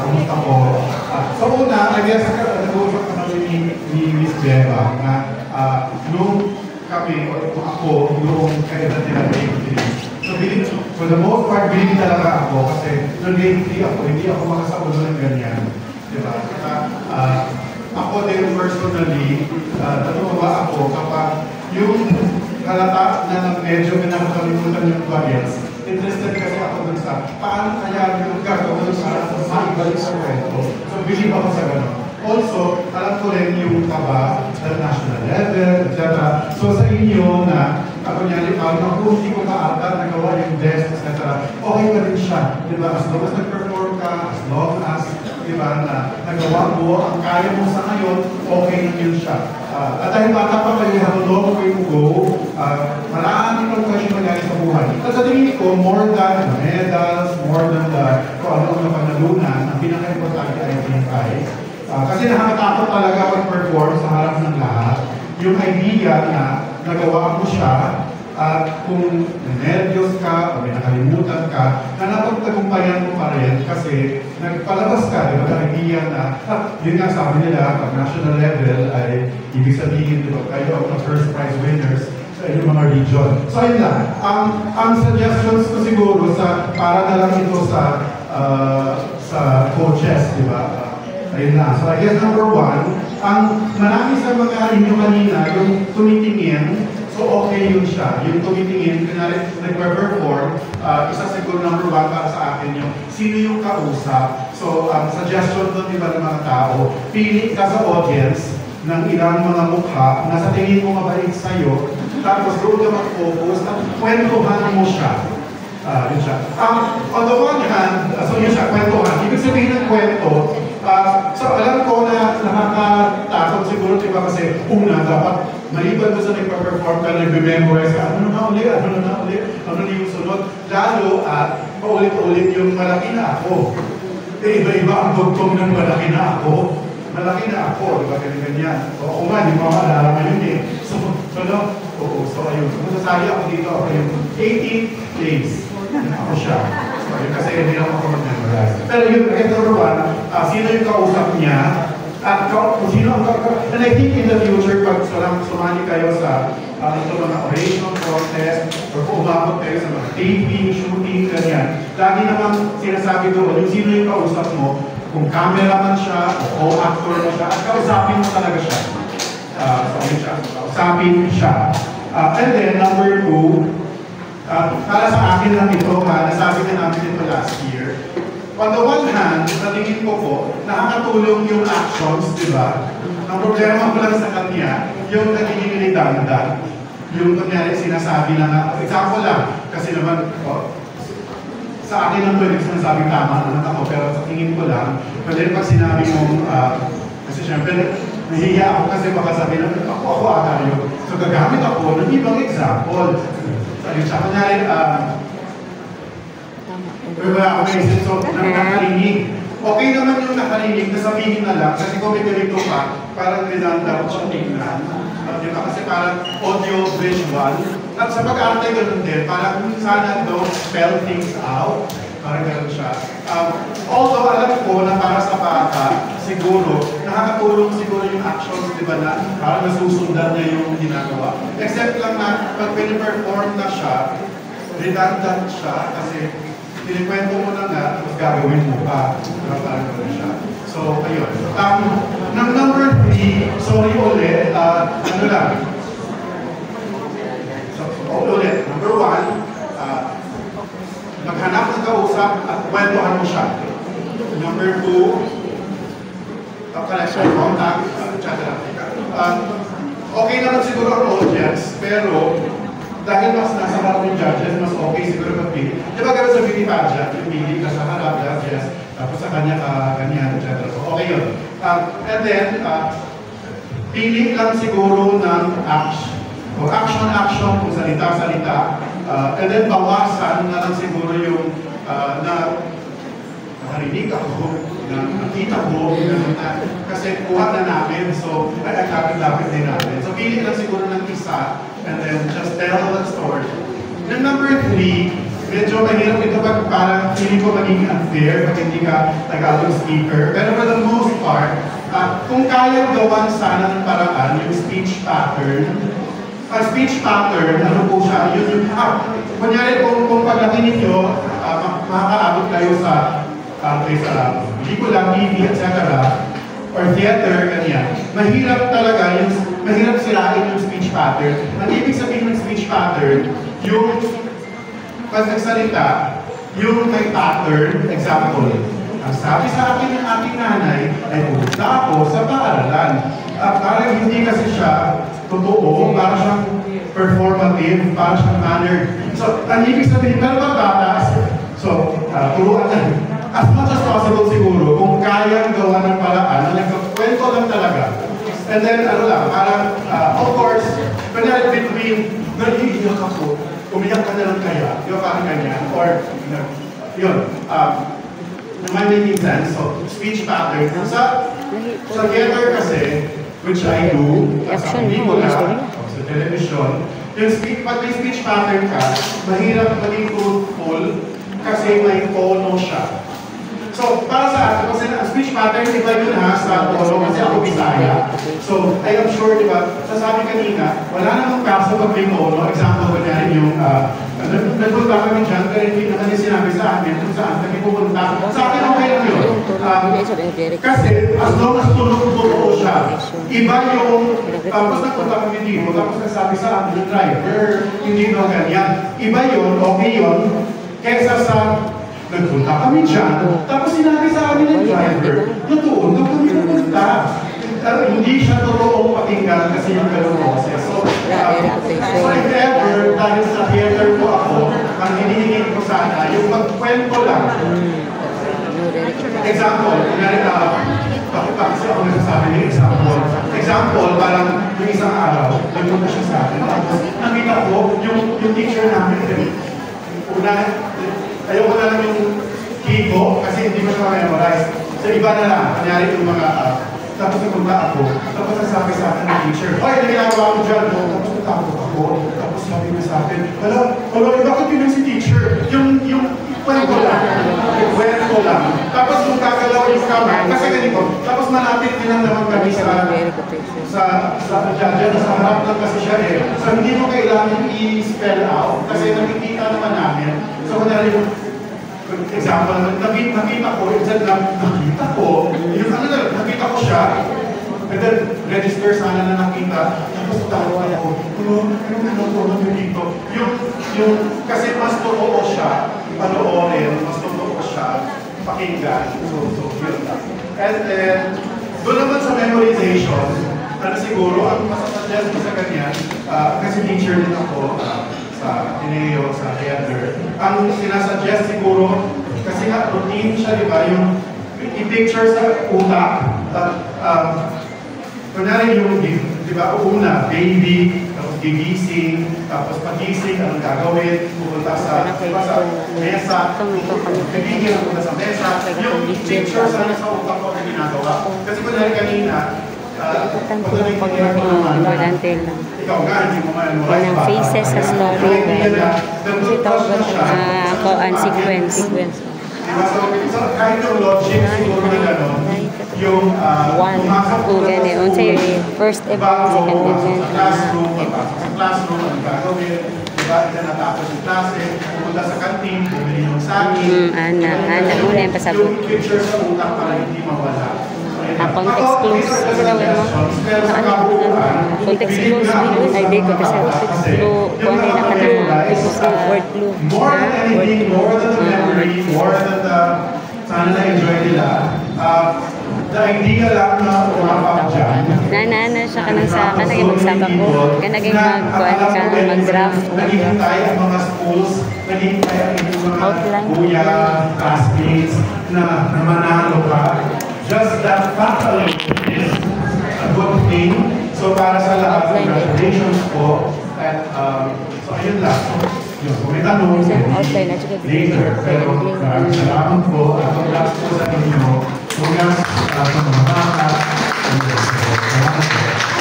kumusta po? So una, I guess, nag-uusap ka namin ni Miss Beba na nung kami, o ako, noong kailan nila grade 3. So, for the most part, bilhin talaga ako kasi noong grade 3 ako, hindi ako makasaulo ng ganyan. Diba? Ako din personally, natutuwa ako kapag yung halata na medyo nakakalimutan yung bagets. Interested kasi ako dun sa paano kaya yung gagawin para maibalik sa kwento. So, believe ako sa gano'n. Also, alam ko rin yung kaba sa national level, etc. So, sa inyo na, kunyari, kung hindi ko kaagad nagawa yung desk, etc. Okay pa rin siya. Diba? As long as nag-perform ka, as long as, diba, na nagawa mo, ang kaya mo sa ngayon, okay na yun siya. At dahil bata pa kayo, have a long way to go, marami pang question nangyari sa buhay. At sa tingin ko, more than the medals, more than the kung ano na panalunan, ang pinaka-importante ay identify. Kasi nakakatakot talaga pag-perform sa harap ng lahat. Yung idea na nagawa mo siya, at kung nervyos ka o may nakalimutan ka, na napagtagumpayan mo pa rin kasi nagpalabas ka, di ba, ang idea na, yun nga sabi nila, pag national level ay ibig sabihin, di ba, kayo ang first prize winners sa inyong mga region. So, ayun lang. Ang suggestions ko siguro para na lang ito sa coaches, di ba? Ayun na. So I guess number one, ang marami sa mga inyo kanina, yung tumitingin, so okay yun siya. Yung tumitingin, kunwari nag-perform, isa siguro number one para sa akin yung sino yung kausap. So suggestion doon iba ng mga tao, pili ka sa audience ng ilang mga mukha na sa tingin mo mabait sa'yo, tapos doon ka mag-focus at kwentuhan mo siya. Yun siya. On the one hand, so yun siya, kwentuhan. Ibig sabihin ng kwento, so alam ko na nakakatakot siguro, diba, kasi una, dapat maliban mo sa nagpa-perform ka, nag-memorize ka, ano na ulit, ano na yung sunod. Lalo at paulit-ulit yung malaki na ako. Iba-iba ang tugtong ng malaki na ako. Malaki na ako, diba, ganyan. So ako nga, di ba malala ngayon eh. So ayun. Kung sasali ako dito, ako yung 18 days. Ako siya. So, yun kasi hindi lang ako mag-memorize. Pero yun, number one, sino yung kausap niya, at kung sino ang kausap. And I think in the future, pag sumali kayo sa ito mga oration contest, or kung umabot kayo sa mga taping, shooting, ganyan, lagi naman sinasabi doon, yung sino yung kausap mo, kung cameraman siya, o actor mo siya, at kausapin mo talaga siya. So, yun siya. Kausapin siya. And then, number two, para sa akin lang ito, nasabi na namin ito last year. On the one hand, sa tingin ko po, nakakatulong yung actions, di ba? Ang problema ko lang sa kanya, yung nagiging redundant. Yung kunyari sinasabi na, example lang, kasi naman, sa akin lang pwede sinasabi tama naman ako, pero sa tingin ko lang, pwede pag sinabi mong, kasi syempre, nahihiya ako kasi baka sabihin na, ako ata yun. So gagamit ako ng ibang example. Ayun siya, kunyari, wala ako naisip, so nakarinig. Okay naman yung nakarinig, nasabihin na lang, kasi kung may ganito pa, parang redundant siya tingnan. Diba? Kasi parang audio-visual. At sa pag-aantay ganun din, parang sana don't spell things out. Parang ganun siya. Although alam ko na para sa bata, siguro, nakakatulong siguro yung actions, di ba, na parang nasusundan niya yung ginagawa. Except lang na, pag piniperform na siya, redundant siya, kasi pinikwento mo na nga, tapos gagawin mo pa. Parang ganun siya. So, ayun. Number 3, sorry ulit, ano lang. So, ulit. Number 1, maghanap ng kausap at kwentuhan mo siya. Number 2, connection, contact, chat lang. Okay naman siguro ang audience, pero dahil mas nasa harap ng judges, mas okay siguro mag-pili. Di ba gano'n sa beauty pageant, yung pili ka sa harap, judges, tapos sa kanya ka, ganyan, etc. So, okay yun. And then, pili lang siguro ng action. Kung action, kung salita. And then, bawasan na lang siguro yung na nakarinig ako, nakita ko, kasi kuha na namin, so nagkakapit-lapit din namin. So, pili lang siguro ng isa, and then just tell the story. And number 3, medyo mahirap ito pag parang feeling ko magiging unfair pag hindi ka Tagalog speaker. Pero for the most part, kung kaya gawan sana ng paraan yung speech pattern, ano po siya, kunyari kung paglaki ninyo, makakaabot kayo sa pelikula, TV, etc. or theater, ganyan. Mahirap sirain yung speech pattern. Ang ibig sabihin ng speech pattern, yung pag nagsalita, yung may pattern, example, ang sabi sa akin ng aking nanay ay pumunta ako sa paaralan. Parang hindi kasi siya totoo, parang siyang performative, parang siyang mannered. So, ang ibig sabihin, pero bata, turuan na. As much as possible siguro, kung kayang gawa ng paraan, nagkakwento lang talaga. And then, parang, of course, kunyari between, nag-iiyak ako, umiyak ka na lang kaya, yung parang ganyan, or, yun, am I making sense? So, speech pattern. Sa theater kasi, which I do, sa pelikula, sa television, pag may speech pattern ka, mahirap maging truthful kasi may tono siya. So, para sa akin, kasi ang speech pattern, iba yun sa tono, kasi ako Bisaya. So, I am sure, di ba, sasabi kanina, wala namang kaso pag may tono. Example, kunyari yung, nagpunta kami dyan, pero hindi naman yung sinabi sa akin kung saan kami pupunta. Sa akin, okay lang yun. Kasi, as long as tulog-totoo siya, iba yung, tapos nagpunta kami dito, tapos nagsabi sa akin yung driver, hindi daw ganyan. Iba yun, okay yun, kesa sa, nagpunta kami dyan, tapos sinabi sa amin ng driver, doon kami pupunta. Hindi siya totoong pakinggan kasi yung ganun boses. So, if ever, dahil sa theater po ako, ang hinihingin ko sana, yung magkwento lang. Example, bakit kasi ako nagsasabi ng example? Example, parang yung isang araw, nagpunta siya sa akin. Nakita ko, yung teacher namin, ayoko na lang yung kiko kasi hindi ko siya memorize. So iba na lang, kanyari yung mga, tapos nagpunta ako, tapos nasabi sa akin ng teacher, ay, ginagawa ko dyan. Tapos natakot ako, tapos sabi niya sa akin, bakit yun si teacher? Yung kwento lang. Tapos kung kakalaw yung kamay, kasi ganito, tapos malapit din lang naman kami sa harap lang kasi siya eh. So hindi mo kailangan i-spell out, kasi nakikita naman namin. So kunyari yung example naman, nakita ko, nakita ko siya, and then register sana na nakita, tapos tawa ako, ano dito? Yung, kasi mas totoo siya, panoorin, mas totoo siya, pakinggan. So yun lang. And then, doon naman sa memorization, siguro, ang masasuggest ko sa kanya, kasi teacher din ako, sa Ateneo, sa theater, ang sinasuggest siguro, kasi nga routine siya, di ba, yung i-picture sa utak, kunyari yung, di ba, una, baby, tapos gigising, tapos pagising, anong gagawin, pupunta sa mesa, bibigyan pupunta sa mesa, yung picture sa utak ko na ginagawa. Kasi kunyari kanina, ikaw nga, hindi mo memorize ba? Faces sa story. Kasi tawag ko ang sequence. So, kahit yung logic, siguro na gano'n, yung 1, 2, ganyan. Unsa yung first event, second event. Sa classroom, ang gagawin, diba, natapos yung klase, pumunta sa kantin, bumili yung saging. Anak, muna yung pasabot. Yung picture sa utak para hindi mawala. Context clues. Kasi tawag mo? Context clues. Ay, di ko. Kasi context clue, kung ano na ka na word clue. More than anything, more than the memory, more than the sana na-enjoy nila, the idea lang na umapap dyan. Na siya ka nang sa kanaging magsabak ko. Kanaging mag-draft. Naging tayo ang mga schools, naging tayo ang mga kuya, classmates, na manalo ka. Just that fact alone is a good thing. So para sa lahat, congratulations po. At so ayun lang. Kung may tanong, later. Pero salamat po. At congrats po sa inyo. Congrats sa mga bata. Salamat po.